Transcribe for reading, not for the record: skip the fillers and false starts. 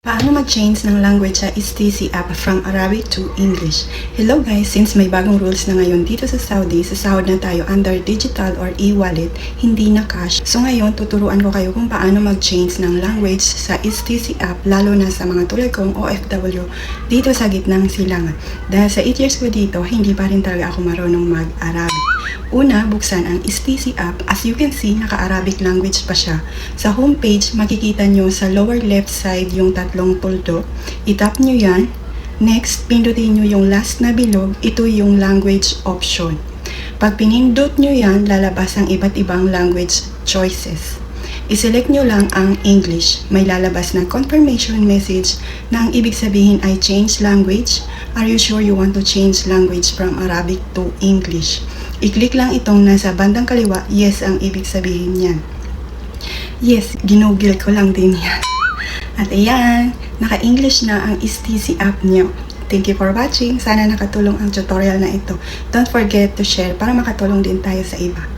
Paano mag-change ng language sa STC app from Arabic to English? Hello guys! Since may bagong rules na ngayon dito sa Saudi, sasahod na tayo under digital or e-wallet, hindi na cash. So ngayon, tuturuan ko kayo kung paano mag-change ng language sa STC app, lalo na sa mga tulad kong OFW dito sa gitnang silangan. Dahil sa 8 years ko dito, hindi pa rin talaga ako marunong mag-Arabic. Una, buksan ang STC app. As you can see, naka-Arabic language pa siya. Sa homepage, makikita nyo sa lower left side yung tatlong tuldok. I-tap nyo yan. Next, pindutin nyo yung last na bilog. Ito yung language option. Pag pinindot nyo yan, lalabas ang iba't ibang language choices. I-select nyo lang ang English. May lalabas na confirmation message na ang ibig sabihin ay change language. Are you sure you want to change language from Arabic to English? I-click lang itong nasa bandang kaliwa, yes ang ibig sabihin niyan. Yes, ginugil ko lang din yan. At ayan, naka-English na ang STC app niyo. Thank you for watching. Sana nakatulong ang tutorial na ito. Don't forget to share para makatulong din tayo sa iba.